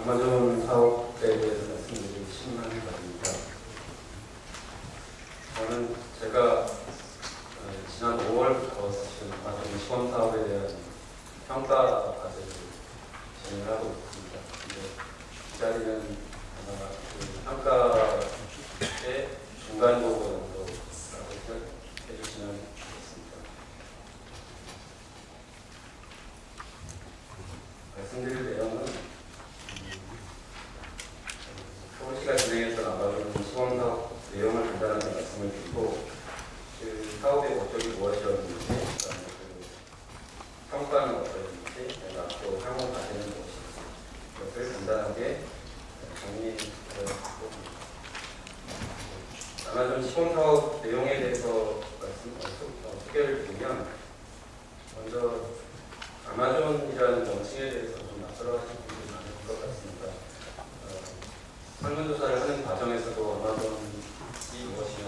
아마존 사업에 대해서 말씀드릴 시간입니다. 저는 제가 지난 5월부터 사실 아마존 시범 사업에 대한 평가 과제를 진행을 하고 있습니다. 근데 이 자리는 아마 그 평가의 중간 보고 정도라고 해주시면 좋겠습니다. 말씀드릴 내용은 서울시가 진행했던 아마존 시범 사업 내용을 간단하게 말씀을 드리고 그 사업의 목적이 무엇이었는지, 그다음에 그 평가는 어떠했는지, 앞으로 향후 과제는 무엇인지 이것을 간단하게 정리해보고 아마존 시범 사업 내용에 대해서 소개를 드리면 먼저 아마존이라는 명칭에 대해서 좀 낯설어 하시는 분들이 많을 것 같습니다. 설문조사를 하는 과정에서도 아마존이 무엇이냐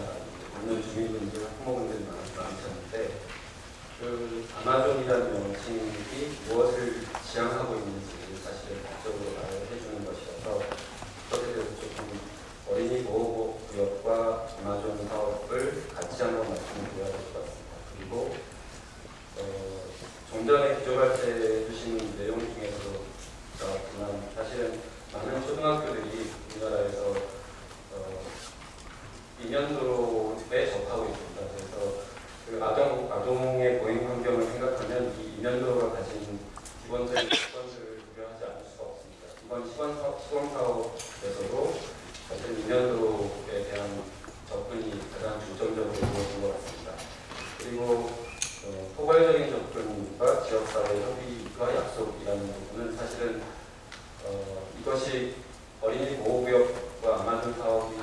묻는 주민분들, 학부모분들이 많으셨는데 그 아마존이라는 명칭이 무엇을 지향하고 있는지 사실 법적으로 말을 해주는 것이어서 그것에 대해서 조금 어린이 보호구역과 아마존 사업을 같이 한번 말씀드려야 될 것 같습니다. 그리고 좀 전에 기조발제 해주신 내용 중에서도 나왔지만 사실은 많은 초등학교들이 우리나라에서 이면도로에 접하고 있습니다. 그래서 그 아동의 보행 환경을 생각하면 이 이면도로가 가진 기본적인 조건들을 고려하지 않을 수가 없습니다. 이번 시범 사업에서도 사실 이면도로에 대한 접근이 가장 중점적으로 이루어진 것 같습니다. 그리고 포괄적인 접근과 지역사회 협의와 약속이라는 부분은 사실은 이것이 어린이 보호구역과 아마존 사업이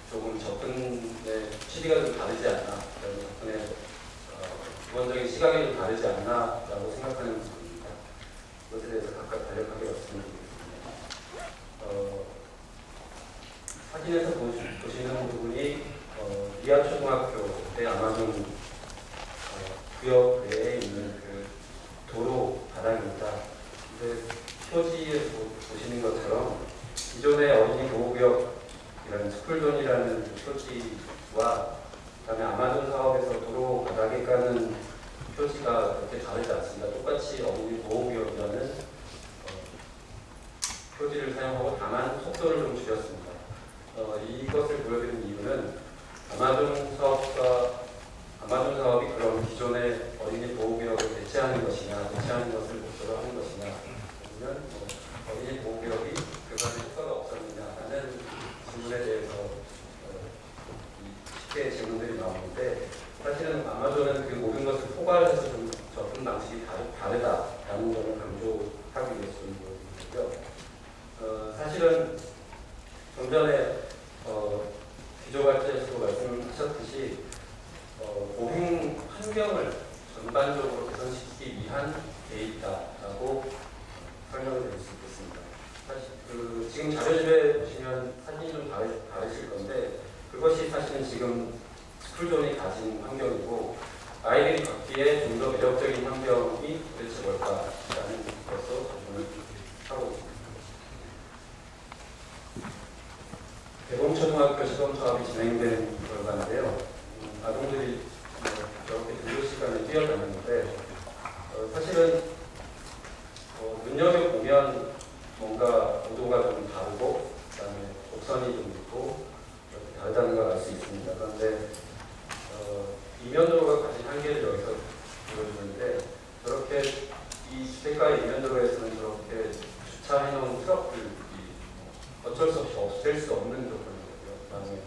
조금 접근의 취지가 좀 다르지 않나, 접근의 기본적인 시각이 좀 다르지 않나라고 생각하는 부분입니다. 그것에 대해서 각각 간략하게 말씀드리겠습니다. 사진에서 보시는 부분이 리아초등학교의 아마존 구역 내에 있는 그 도로 바닥입니다. 근데 표지에 보시는 것처럼 기존의 어린이 보호구역이라는 스쿨존이라는 표지와 그다음에 아마존 사업에서 도로 바닥에 까는 표지가 그렇게 다르지 않습니다. 똑같이 어린이 보호구역이라는 표지를 사용하고 다만 속도를 좀 줄였습니다. 이것을 보여드린 이유는 아마존 사업이 그런 기존의 어린이 보호구역을 대체하는 것이냐, 대체하는 것을 목표로 하는 것이냐, 아니면 어린이 보호구역이 그간의 효과가 없었느냐라는 질문에 대해서 쉽게 질문들이 나오는데 사실은 아마존은 그 모든 것을 포괄해서 좀 접근 방식이 다르다라는 점을 강조하기 위해서 보여드리고요. 사실은 좀 전에 기조발제에서도 말씀하셨듯이 보행 환경을 전반적으로 개선시키기 위한 계획이다라고 설명을 드릴 수 있겠습니다. 사실 지금 자료집에 보시면 사진이 좀 다르실 건데 그것이 사실은 지금 스쿨존이 가진 환경이고 아이들이 갖기에 좀 더 매력적인 환경이 도대체 뭘까라는 것으로 접근을 하고 있습니다. 대범초등학교 시범 사업이 진행된 결과인데요. 아동들이 저렇게 등교 시간에 뛰어다녔는데 사실은 눈여겨보면 뭔가 구도가 좀 다르고 그다음에 곡선이 좀 있고 이렇게 다르다는 걸 알 수 있습니다. 그런데 이면도로가 가진 한계를 여기서 보여주는데 저렇게 이 주택가의 이면도로에서는 저렇게 주차해놓은 트럭들이 어쩔 수 없이 없앨 수 없는 조건이거든요. 그다음에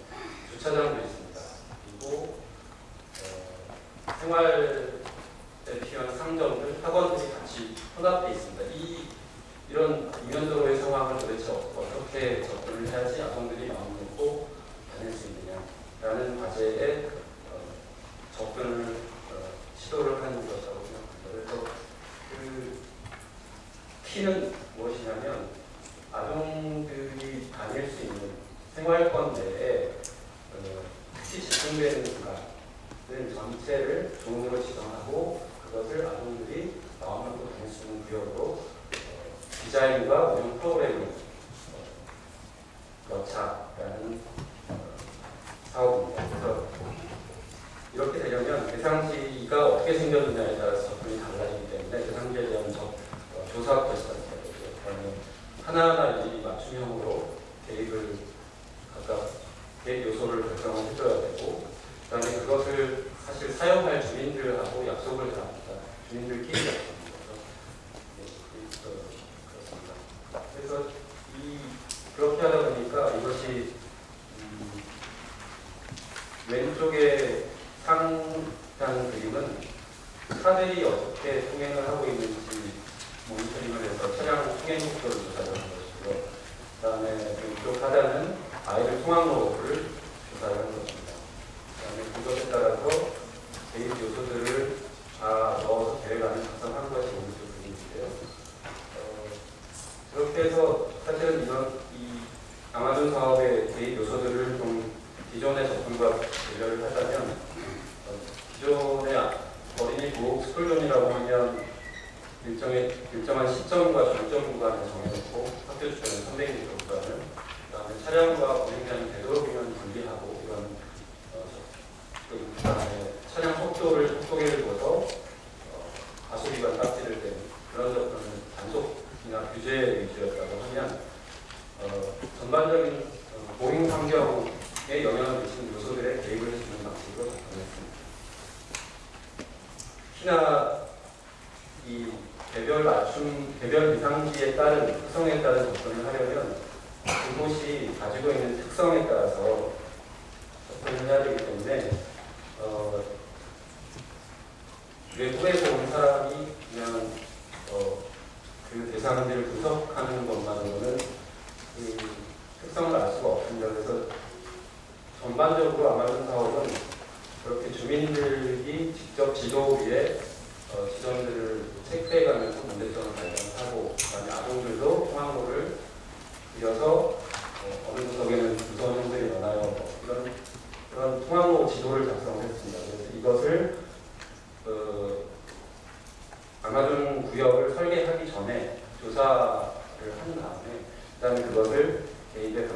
주차장도 있습니다. 그리고 생활에 필요한 상점들, 학원들이 같이 혼합되어 있습니다. 이런 이면도로의 상황을 도대체 어떻게 접근을 해야지 아동들이 마음 놓고 다닐 수 있느냐라는 과제에 접근을 시도를 하는 것이라고 생각합니다. 그래서 그 키는 무엇이냐면 아동들이 다닐 수 있는 생활권 내에 특히 집중되는 구간을 전체를 종으로 지정하고 그것을 아동들이 마음을 놓고 다닐 수 있는 구역으로 디자인과 운영 프로그램을 여차라는 사업입니다. 그래서 이렇게 되려면 대상지가 어떻게 생겨지냐에 따라서 접근이 달라지기 때문에 대상지에 대한 조사부터 시작해야 되고요. 그다음에 하나하나 일일이 맞춤형으로 계획을 각각 계획 요소를 결정을 해줘야 되고, 그다음에 그것을 사실 사용할 주민들하고 약속을 다 합니다. 주민들끼리 약속입니다. 그렇습니다. 그래서 그렇게 하다 보니까 이것이 왼쪽에 상단 그림은 차들이 어떻게 통행을 하고 있는지 모니터링을 해서 차량 통행 속도를 조사하는 것이고요. 그 다음에 왼쪽 하단은 아이들 통학로를 조사하는 것입니다. 그 다음에 그것에 따라서 개입 요소들을 다 넣어서 계획안을 작성하는 것이 오른쪽 그림인데요. 그렇게 해서 사실은 이 아마존 사업의 개입 요소들을 좀 기존의 접근과 비교를 하자면, 기존의 어린이 보호 스쿨존이라고 하면 일정한 시점과 종점 구간을 정해놓고 학교 주변에 300m 구간을, 그다음에 차량과 운행자는 되도록이면 분리하고, 이런 그다음에 차량 속도계를 둬서 가속위반 딱지를 댄 그런 접근은 단속이나 규제 위주였다고 하면, 전반적인 보행 환경에 영향을 미치는 요소들에 개입을 해주는 방식으로 접근했습니다. 특히나 이 개별 이상지에 따른 특성에 따른 접근을 하려면 그곳이 가지고 있는 특성에 따라서 접근을 해야 되기 때문에, 외국에서 온 사람이 그냥 그 대상들을 분석하는 것만으로는 그 특성을 알 수가 없습니다. 그래서 전반적으로 아마존 사업은 그렇게 주민들이 직접 지도 위에 지점들을 체크해가면서 문제점을 발견하고, 그다음에 아동들도 통학로를 그려서 어느 구석에는 무서운 형들이 많아요. 그런 통학로 지도를 작성했습니다. 그래서 이것을 아마존 구역을 설계하기 전에 조사를 한 다음에, 그다음에 그것을 개입에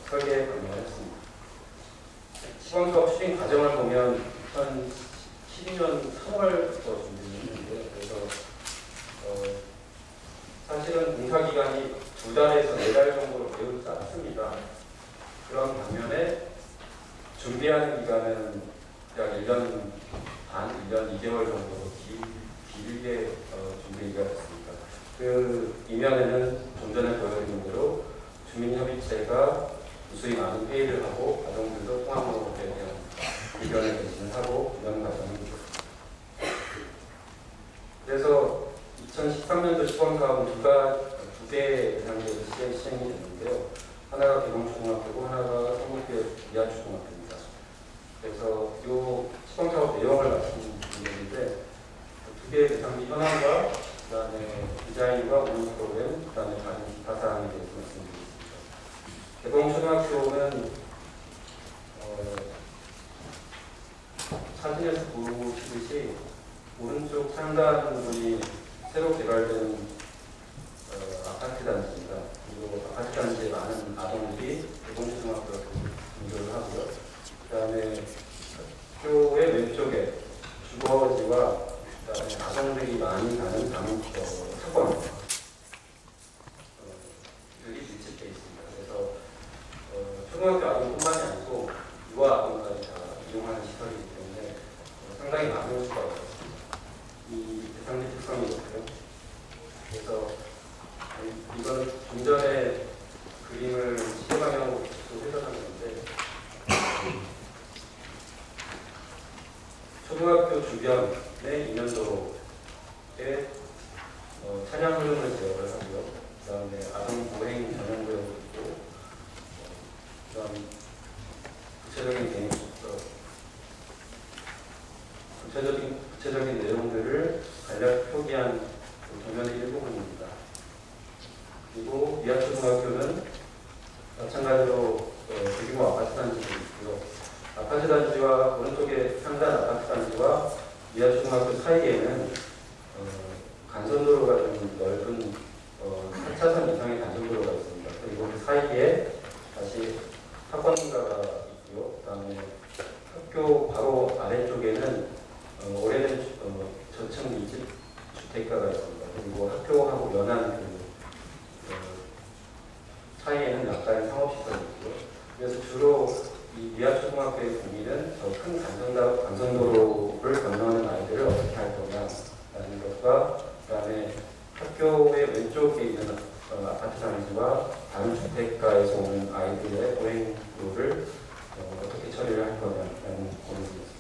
설계에 반영을 했습니다. 시범사업 추진 과정을 보면 2012년 3월부터 준비했는데, 그래서 사실은 공사 기간이 2달에서 4달 정도로 매우 짧습니다. 그런 반면에 준비하는 기간은 약 1년 반, 1년 2개월 정도로 길게 준비가 됐습니다. 그 이면에는 좀 전에 보여드린 대로 주민협의체가 무수히 많은 회의를 하고 아동들도 통합로에 대한 의견을 개진하고 이런 과정입니다. 그래서 2013년도 시범사업은 두 개의 대상지에서 시행이 됐는데요. 하나가 개봉초등학교고 하나가 성북교육 이하초등학교입니다. 그래서 이 시범사업 내용을 말씀드리는데, 두 개의 대상지 현황과 그다음에 디자인과 운영 프로그램, 그다음에 다른 기타 사항에 대해서 말씀드리겠습니다. 개봉초등학교는 사진에서 보시듯이 오른쪽 상단 부분이 새로 개발된 아파트 단지입니다. 그리고 아파트 단지에 많은 아동들이 개봉초등학교에 등교를 하고요. 그다음에 학교의 왼쪽에 주거지와 그다음에 아동들이 많이 가는 학원 밀집되어 있습니다. 그래서 초등학교 아동뿐만이 아니고 유아 아동까지 다 이용하는 시설이기 때문에 상당히 많은 수가 있습니다. 이 대상지 특성이었고요. 그래서 이건 좀 전에 그림을 시방향으로 해석한 건데, 초등학교 주변의 인연도로에 차량 흐름을 제어를 하고요. 그 다음에 아동 보행 전용구역을 있고, 그다음 구체적인 개념 구체적인 내용들을 간략 표기한 도면의 일부분입니다. 그리고 이하초등학교는 마찬가지로 대규모 아파트 단지도 있고요. 아파트 단지와 오른쪽에 상단 아파트 단지와 이하초등학교 사이에는 간선도로가 좀 넓은 4차선 이상의 간선도로가 있습니다. 그리고 그 사이에 잠깐 상업시설이고요. 그래서 주로 이 미아초등학교의 고민은 저 큰 간선도로를 건너는 아이들을 어떻게 할 거냐라는 것과 그다음에 학교의 왼쪽에 있는 아파트 단지와 다른 주택가에서 오는 아이들의 보행로를 어떻게 처리를 할 거냐라는 고민이었습니다.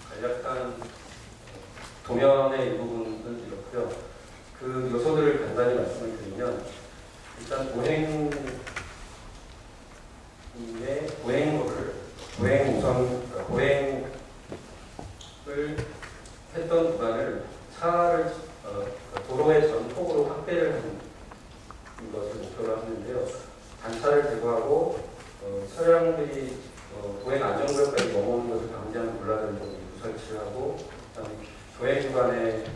간략한 도면의 일부분은 이렇고요. 그 요소들을 간단히 말씀을 드리면 일단 보행을 했던 구간을 차를 도로의 전폭으로 확대를 하는 것을 목표로 하는데요. 단차를 제거하고 차량들이 보행 안전구역까지 넘어오는 것을 방지하는 블락을 설치를 하고, 그다음에 보행 구간에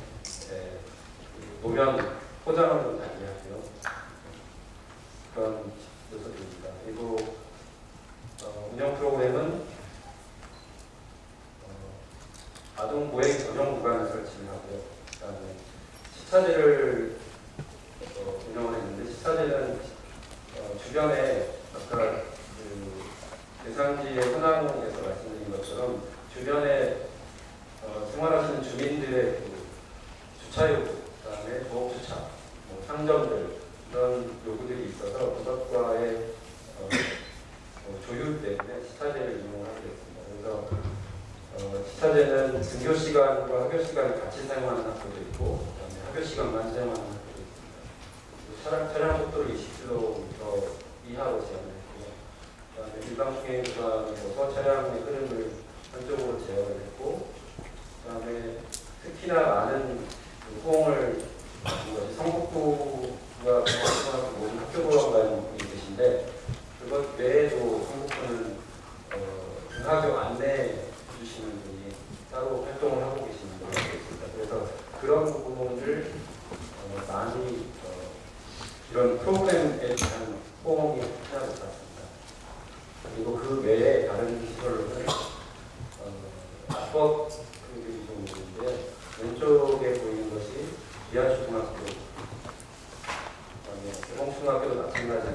노면 포장을 달리하고요. 그런 요소들입니다. 그리고 운영 프로그램은 아동 보행 전용 구간을 설치를 하고요. 그다음에 시차제를 운영을 했는데, 시차제는 주변에 아까 그 대상지의 현황에서 말씀드린 것처럼 주변에 생활하시는 주민들의 그 주차 요구, 그다음에 조업 주차, 상점들 이런 요구들이 있어서 그것과의 조율 때문에 시차제를 이용을 하게 됐습니다. 그래서 시차제는 등교 시간과 학교 시간을 같이 사용하는 학교도 있고, 그다음에 학교 시간만 사용하는 학교도 있습니다. 차량 속도를 20km 이하로 제한을 했고요. 그다음에 일반 통행 구간에서 차량의 흐름을 한쪽으로 제어를 했고, 그다음에 특히나 많은 호응을 받은 것이 성북구가 모든 학교 보안관이 계신데, 그것 외에도 성북구는 등하교 안내 주시는 분이 따로 활동을 하고 계시는 분이 있습니다. 그래서 그런 부분을 많이 이런 프로그램에 대한 호응이 하나도 있었습니다. 그리고 그 외에 다른 시설로는 앞버들이 좀 있는데, 왼쪽에 보이는 것이 미아초등학교, 그다음에 대봉초등학교도 마찬가지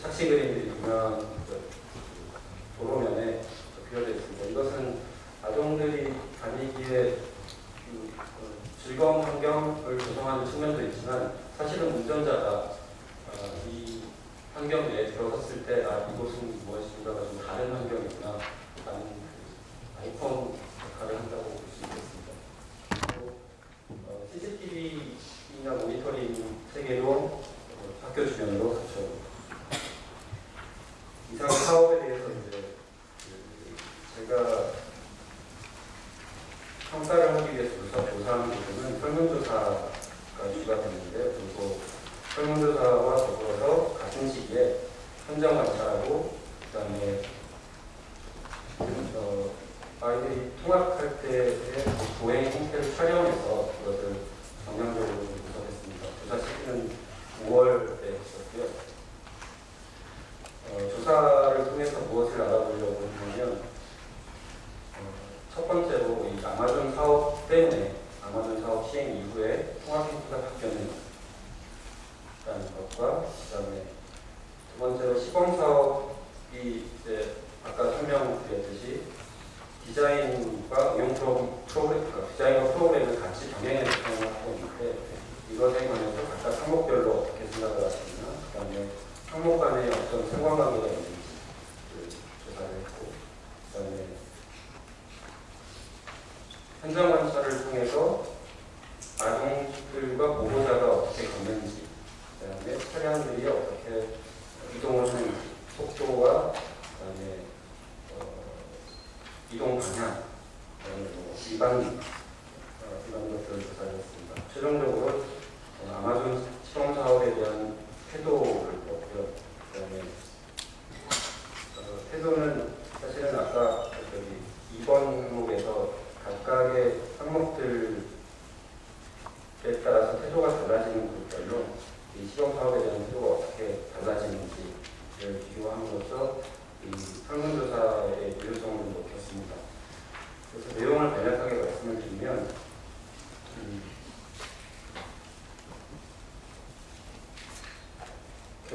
착시 그림들이 유명한 도로면에 그려져 있습니다. 이것은 아동들이 다니기에 즐거운 환경을 조성하는 측면도 있지만, 사실은 운전자가 이 환경 내에 들어섰을 때 이곳은 무엇인가가 좀 다른 환경이구나 라는 아이콘 역할을 한다고 볼 수 있겠습니다. 그리고 CCTV나 모니터링 체계도 학교 주변으로 갖춰. 이상 사업에 대해서 이제 제가 평가를 하기 위해서 조사한 부분은 설문조사가 주가 됐는데요. 그리고 설문조사와 더불어서 같은 시기에 현장 관찰하고, 그다음에 아이들이 통학할 때의 보행 형태를 촬영해서 그것을 정량적으로 분석했습니다. 조사 시기는 5월에 있었고요. 조사를 통해서 무엇을 알아보려고 하면, 첫 번째로 이 아마존 사업 때문에, 아마존 사업 시행 이후에 통학 형태가 바뀌었는 것과, 그다음에 두 번째로 시범 사업이 이제 아까 설명드렸듯이 디자인과 응용 프로그램, 디자인과 프로그램을 같이 병행해서 사용하고 있는데, 이것에 관해서 각각 항목별로 어떻게 생각을 하시나, 그다음에 항목 간에 어떤 상관관계가 있는지 조사를 했고, 그다음에 현장 관찰을 통해서 아동들과 보호자가 어떻게 걷는지, 그다음에 차량들이 어떻게 이동을 하는지, 속도와 그다음에 이동 방향, 이런 것들을 조사를 했습니다. 최종적으로 아마존 시범 사업에 대한 태도를 보고요. 그다음에 태도는 사실은 아까 2번 항목에서 각각의 항목들에 따라서 태도가 달라지는 그룹별로 이 시범 사업에 대한 태도가 어떻게 달라지는지를 비교함으로써 이 설문조사의 유효성을 높였습니다. 그래서 내용을 간략하게 말씀을 드리면,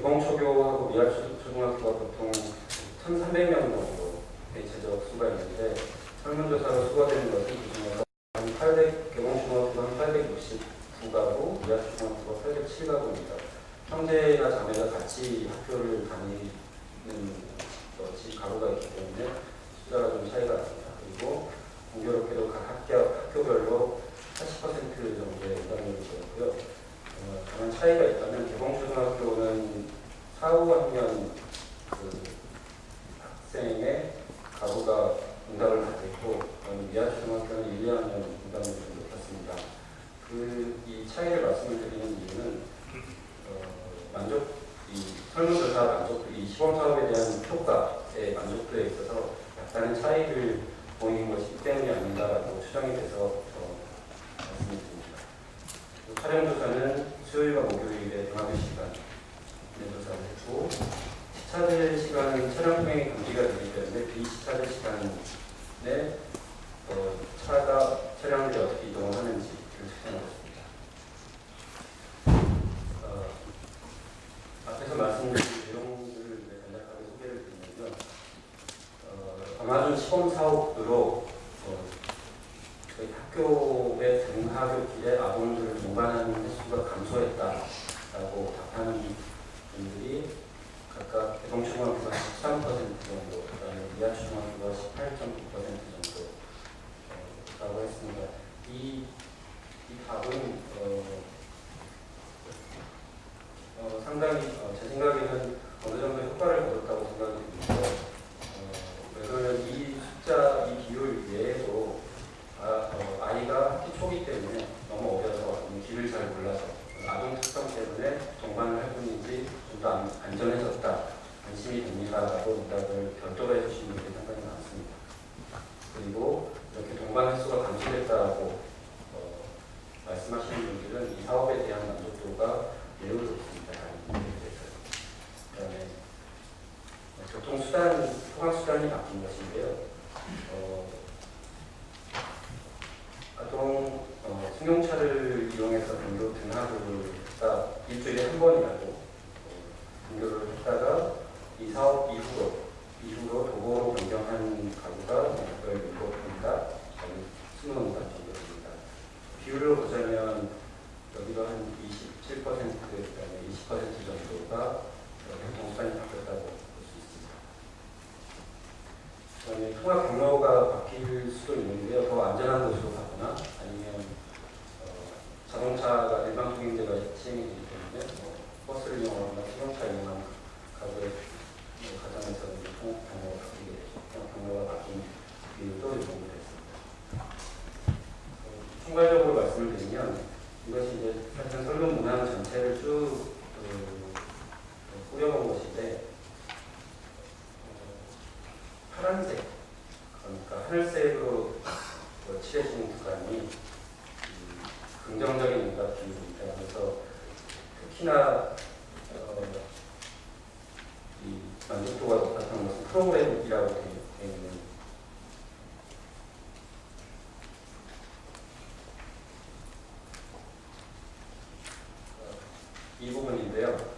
개봉초교하고 미아초등학교가 보통 1,300명 정도 대체적 수가 있는데 설문조사로 수거되는 것은 그중에서 한 800, 개봉초등학교가 한 869가구, 미아초등학교가 807가구입니다. 형제나 자매가 같이 학교를 다니는 것이 가구가 있기 때문에 숫자가 좀 차이가 납니다. 그리고 공교롭게도 각 학교별로 80% 정도의 응답률이 되었고요. 다만 차이가 있다면 개봉초등학교는 4, 5학년 그 학생의 가구가 응답을 받았고 미아초등학교는 1, 2학년 응답률이 좀 높았습니다. 이 차이를 말씀을 드리는 이유는 이 설문조사 만족도, 이 시범사업에 대한 효과의 만족도에 있어서 약간의 차이를 보이는 것이기 때문이 아닌가라고 추정이 돼서 말씀을 드립니다. 촬영조사는 수요일과 목요일에 등하교 시간에 조사를 했고, 시차될 시간은 촬영 통행이 금지가 되기 때문에 비시차될 시간에 차량들이 어떻게 이동을 하는지를 측정하였습니다. 앞에서 말씀드린 내용들을 간략하게 소개를 드리면요. 광화준 시범사업으로 저희 학교의 등하교길에 아동들을 동반하는 횟수가 감소했다라고 답하는 분들이 각각 개봉초등학교가 13% 정도, 그다음에 미아초등학교가 18.9% 정도라고 했습니다. 이 답은 상당히 제 생각에는 어느 정도 효과를 거뒀다고 생각이 듭니다. 왜냐하면 이 숫자, 이 비율 외에도 아이가 학기 초기 때문에 너무 어려서 길을 잘 몰라서 아동 특성 때문에 동반을 할 뿐이지 좀 더 안전해졌다, 안심이 됩니다라고 응답을 별도로 해주신 분들이 상당히 많습니다. 그리고 이렇게 동반 횟수가 감소됐다고 말씀하시는 분들은 이 사업에 대한 만족도가 매우 높습니다. 그다음에 교통수단, 통학수단이 바뀐 것인데요. 아동 승용차를 이용해서 등교 등하교를 했다, 일주일에 한 번이라도 등교를 했다가 이 사업 이후로 도보로 변경한 가구가 17군데, 20군데 정도입니다. 비율로 보자면 여기도 한 27%, 그다음에 20% 정도가 교통수단이 바뀌었다고 볼 수 있습니다. 그다음에 통학 경로가 바뀔 수도 있는데요. 더 안전한 곳으로 가거나 아니면 자동차가 일반 통행제가 시행이 되기 때문에 버스를 이용하거나 승용차 이용한 가구의 가정에서는 통학 경로가 바뀌게 되죠. 통학 경로가 바뀐 비율도 이 정도 됐습니다. 총괄적으로 말씀을 드리면 이것이 이제 사실 설문 문항 전체를 쭉 꾸려본 것인데, 파란색, 그러니까 하늘색으로 칠해진 구간이 긍정적인 응답 비율입니다. 그래서 특히나 이 만족도가 높았던 것은 프로그램이라고 되어 있는 이 부분인데요.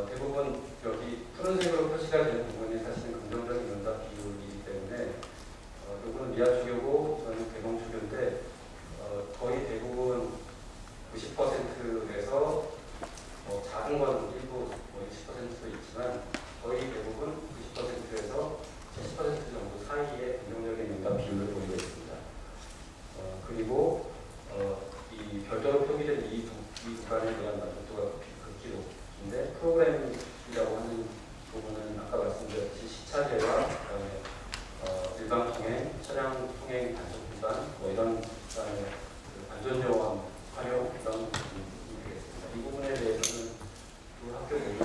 대부분 여기 푸른색으로 표시가 되는 부분이 사실은 긍정적인 응답 비율이기 때문에 이거는 미아초교고 저는 개봉초교인데 거의 대부분 90%에서 작은 건 일부 60%도 있지만 거의 대부분 90%에서 70% 정도 사이에 긍정적인 응답 비율을 보이고 있습니다. 그리고 이 별도로 표기된 이 구간에 대한 만족도가 극히 높은데, 프로그램이라고 하는 부분은 아까 말씀드렸듯이 시차제와 그다음에 일반 통행, 차량 통행 단속 위반, 이런 그다음에 안전요원 활용 이런 부분이 되겠습니다. 이 부분에 대해서는 두 학교 모두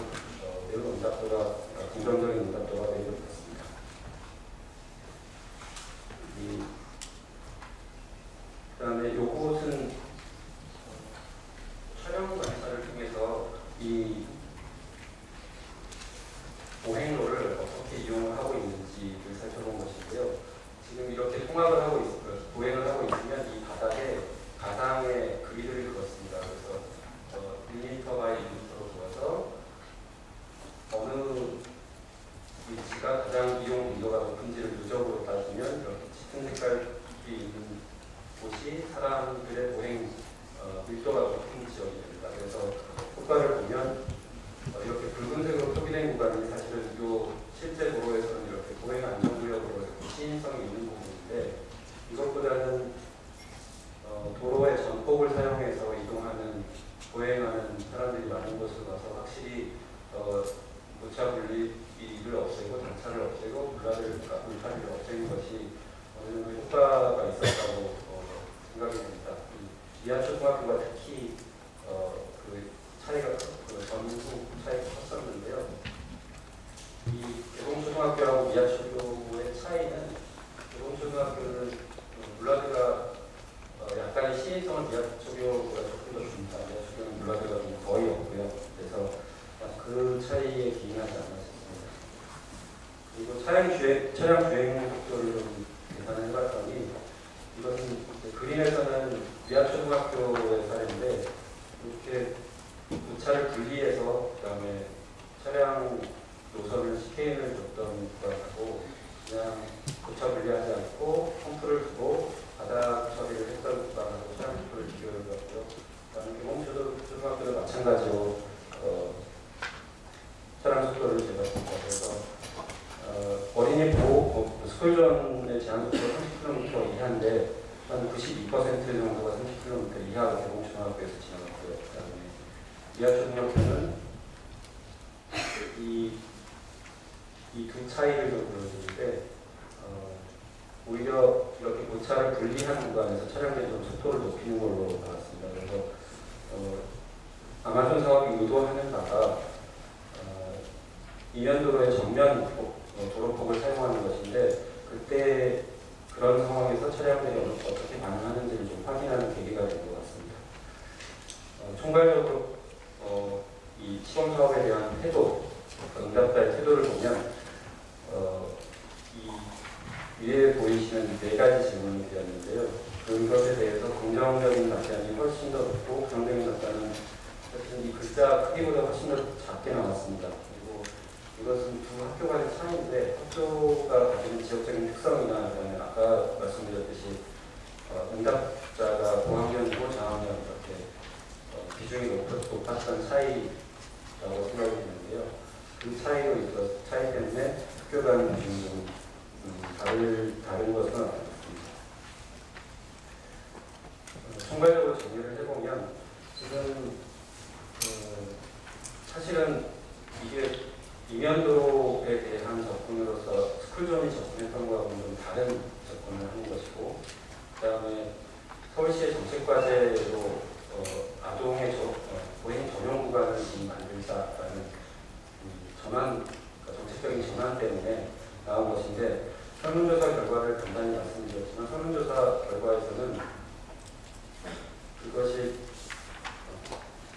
매우 응답도가 긍정적인 응답도가 매우 높았습니다. 그다음에 요것은 미아초등학교가 특히 그 차이가 그 전후 차이가 컸었는데요. 이 개봉초등학교하고 미아초교의 차이는 개봉초등학교는 물라드가 약간의 시인성을 미아초교보다 조금 더 줍니다. 미아초교는 물라드가 거의 없고요. 그래서 그 차이에 기인하지 않았습니다. 그리고 차량 주행 속도를 좀 계산을 해봤더니 이것은 그림에서는 미아초등학교의 사례인데 이렇게 도차를 분리해서 그다음에 차량 노선을 CKN을 줬던 구간하고 그냥 도차 분리하지 않고 펌프를 두고 바닥 처리를 했던 구간하고 차량 속도를 비교해봤고요. 그다음에 개봉초등학교도 마찬가지로 차량 속도를 재봤습니다. 그래서 어린이 보호 스쿨존의 제한 속도가 30km 이하인데 한 92% 정도가 30km 이하로 개봉초등학교에서 지나갔고요. 그다음에 미아초등학교는 이 두 차이를 좀 보여주는데 오히려 이렇게 도차를 분리한 구간에서 차량의 좀 속도를 높이는 걸로 나왔습니다. 그래서 아마존 사업이 의도하는 바가 이면도로의 정면 도로폭을 사용하는 것인데 그때 그런 상황에서 차량들이 어떻게 반응하는지를 좀 확인하는 계기가 된 것 같습니다. 총괄적으로 이 시범 사업에 대한 태도, 응답자의 태도를 보면 이 위에 보이시는 4가지 질문이 되었는데요. 그것에 대해서 긍정적인 답변이 훨씬 더 높고 부정적인 답변은 이 글자 크기보다 훨씬 더 작게 나왔습니다. 그리고 이것은 두 학교 간의 차이인데 학교가 가지는 지역적인 특성이나 그다음에 아까 말씀드렸듯이 응답자가 고학년이고 저학년 이렇게 비중이 높았던 차이라고 생각이 드는데요. 그 차이 때문에 학교 간 비중이 좀 다른 것은 아니었습니다. 총괄적으로 정리를 해보면 지금 사실은 이게 이면도로에 대한 접근으로서 스쿨존이 접근했던 것하고는 좀 다른 접근을 하는 것이고 그 다음에 서울시의 정책과제로 아동의 보행 전용 구간을 만들자라는 정책적인 전환 때문에 나온 것인데 설문조사 결과를 간단히 말씀드렸지만 설문조사 결과에서는 그것이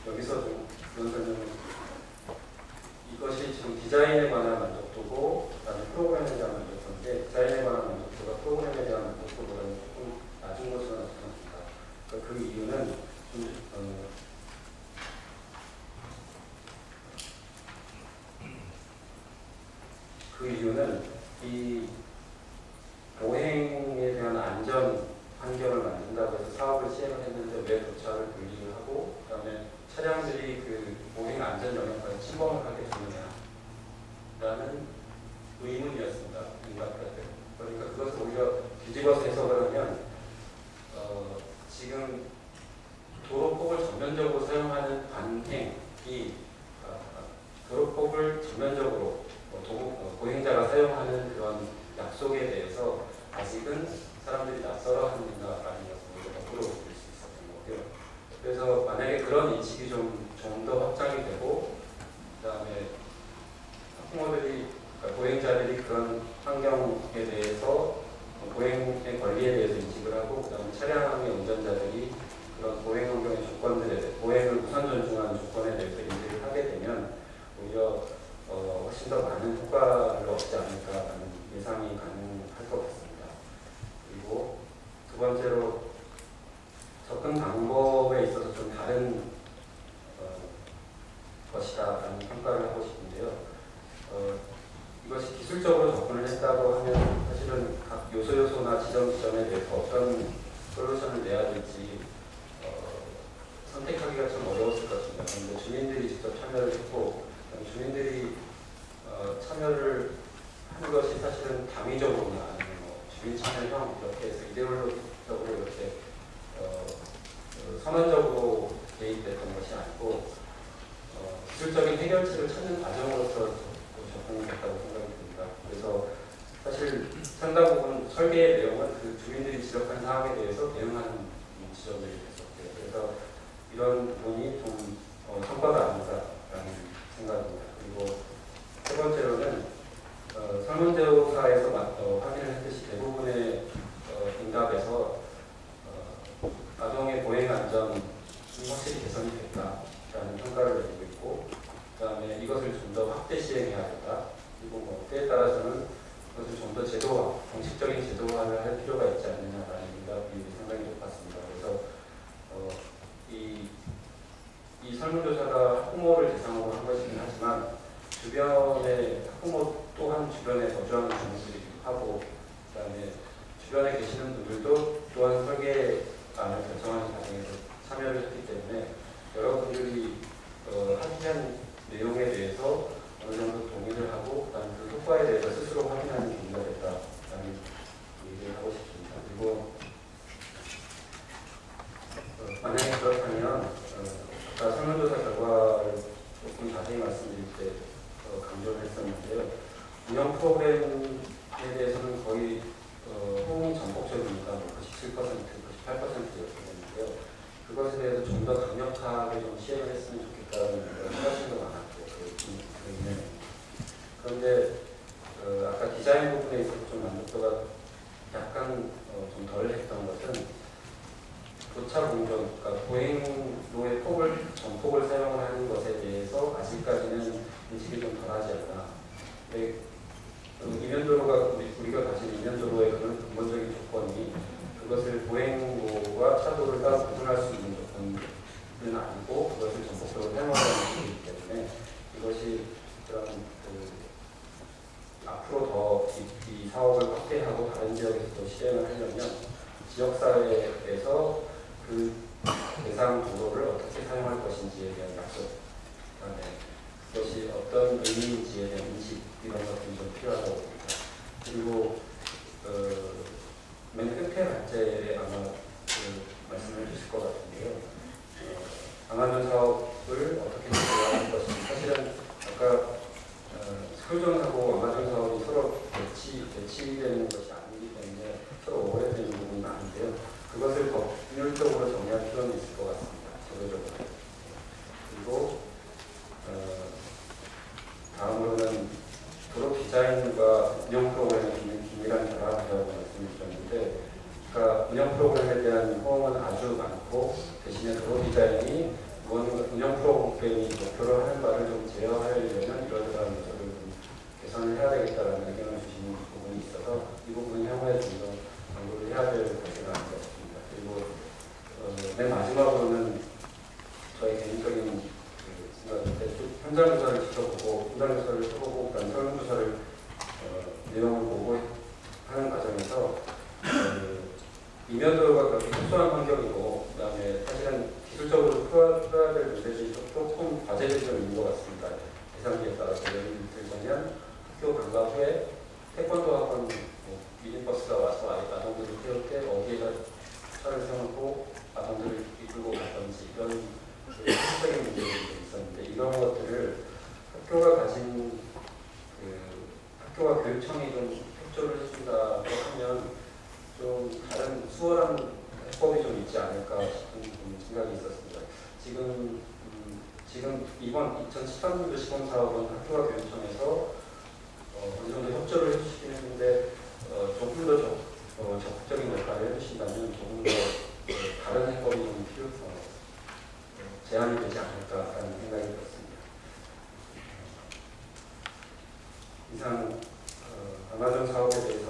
여기서 좀 그런 설명을 이것이 지금 디자인에 관한 만족도고 그다음에 프로그램에 대한 만족도인데 디자인에 관한 만족도가 프로그램에 대한 만족도보다는 조금 낮은 것으로 나타납니다. 그러니까 그 이유는 이 보행에 대한 안전 환경을 만든다고 해서 사업을 시행을 했는데 왜 도차를 분리를 하고 그다음에 차량들이 그 보행 안전 영역까지 침범을 하게 되느냐라는 의문이었습니다. 그러니까 그것을 오히려 뒤집어서 해석을 하면 지금 도로폭을 전면적으로 사용하는 반행이 도로폭을 전면적으로 보행자가 사용하는 그런 약속에 대해서 아직은 사람들이 낯설어 하는가라는 것을 거꾸로 볼 수 있었던 거고요. 그래서 만약에 그런 인식이 좀 더 확장이 되고 그다음에 학부모들이 그러니까 보행자들이 그런 환경에 대해서 보행의 권리에 대해서 인식을 하고 그다음에 차량의 운전자들이 그런 보행 환경의 조건들에 대해 보행을 우선 존중하는 조건에 대해서 인식을 하게 되면 오히려 훨씬 더 많은 효과를 얻지 않을까라는 예상이 가능할 것 같습니다. 그리고 두 번째로 접근 방법에 있어서 좀 다른 것이다라는 평가를 하고 싶은데요. 이것이 기술적으로 접근을 했다고 하면 사실은 각 요소나 지점에 대해서 어떤 솔루션을 내야 될지 선택하기가 좀 어려웠을 것입니다. 그런데 주민들이 직접 참여를 했고 주민들이 참여를 하는 것이 사실은 당위적으로나 아니면 주민 참여형 이렇게 해서 이데올로기적으로 이렇게 선언적으로 개입됐던 것이 아니고 기술적인 해결책을 찾는 과정으로서 접근이 됐다고 생각이 듭니다. 그래서 사실 상당 부분 설계의 내용은 그 주민들이 지적한 사항에 대해서 대응하는 지점들이 됐었고요. 그래서 이런 부분이 좀 성과가 아닌가라는 생각입니다. 그리고 세 번째로는 설문조사에서 확인을 했듯이 대부분의 응답에서 아동의 보행 안전이 확실히 개선이 됐다라는 평가를 내리고 있고, 그다음에 이것을 좀 더 확대 시행해야 된다. 그리고 뭐 때에 따라서는 그것을 좀 더 제도화, 공식적인 제도화를 할 필요가 있지 않느냐라는 응답이 상당히 높았습니다. 그래서 이 설문조사가 학부모를 대상으로 한 것이긴 하지만 주변의 학부모 또한 주변에 거주하는 주민들이기도 하고, 그다음에 주변에 계시는 분들도 또한 설계안을 결정하는 과정에서 참여를 했기 때문에 여러분들이 합의한 내용에 대해서 어느 정도 동의를 하고, 그다음에 그 효과에 대해서 스스로 확인하는 계기가 됐다라는 얘기를 하고 싶습니다. 그리고 만약에 그렇다면 아까 설문조사 결과를 조금 자세히 말씀드릴 때 강조를 했었는데요. 운영 프로그램에 대해서는 거의 호응이 전폭적이니까 97%, 98%였는데요. 그것에 대해서 좀 더 강력하게 좀 시행을 했으면 좋겠다는 생각이 훨씬 더 많았고, 그런데 아까 디자인 부분에 있어서 좀 만족도가 약간 좀 덜 했던 것은 도차 공정, 그러니까 보행로의 전폭을 사용을 하는 것에 대해서 아직까지는 인식이 좀 덜하지 않나. 이면도로가 우리가 가진 이면도로의 그런 근본적인 조건이 그것을 보행로와 차도를 따로 구분할 수 있는 조건은 아니고 그것을 전폭적으로 사용하는 것이기 때문에 이것이 그런 앞으로 더 이 사업을 확대하고 다른 지역에서도 시행을 하려면 지역사회에서 그 대상 도로를 어떻게 사용할 것인지에 대한 약속, 그다음에 그것이 어떤 의미인지에 대한 인식, 이런 것들이 좀 필요하다고 봅니다. 그리고 맨 끝에 발제에 아마 말씀을 해주실 것 같은데요. 방안전 사업을 어떻게 진행할 것인지, 사실은 아까 설정하고 방안전 사업이 서로 배치되는 것이 아니기 때문에 서로 오해되는 부분이 많은데요. 그것을 더 균열적으로 정리할 필요는 있을 것 같습니다. 제도적으로. 그리고 다음으로는 도로 디자인과 운영 프로그램의 긴밀한 결합이라고 말씀드렸는데, 그러니까 운영 프로그램에 대한 호응은 아주 많고, 대신에 도로 디자인이 운영 프로그램이 목표로 하는 바를 좀 제어하려면 이러저러한 요소를 좀 개선을 해야 되겠다라는 의견을 주시는 부분이 있어서 이 부분은 향후에 좀 더 강조를 해야 될 것이 아닌가 싶습니다. 그리고 맨 마지막으로는 저희 개인적인 생각인데, 현장 조사를 지켜보고, 현장 조사를 해보고, 그다음 설문조사를 내용을 보고 하는 과정에서 이면도로가 그렇게 특수한 환경이고, 그다음에 사실은 기술적으로 풀어야 될 문제들이 조금 과제들이 좀 있는 것 같습니다. 대상기에 따라서 예를 들자면 학교 방과 후에 태권도 학원 미니버스가 와서 아동들을 태울 때 어디에다 차를 세우고 아동들을 이끌고 갔던지, 이런 기술적인 문제들이 좀 있었는데, 이런 것들을 학교가 가진 학교와 교육청이 좀 협조를 해준다고 하면 좀 다른 수월한 해법이 좀 있지 않을까 싶은 생각이 있었습니다. 지금 이번 2013년도 시범 사업은 학교와 교육청에서 어느 정도 협조를 해주시긴 했는데 조금 더 적극적인 역할을 해주신다면 조금 더 다른 해법이 좀 제한이 되지 않을까라는 생각이 들었습니다. 이상 방안전 사업에 대해서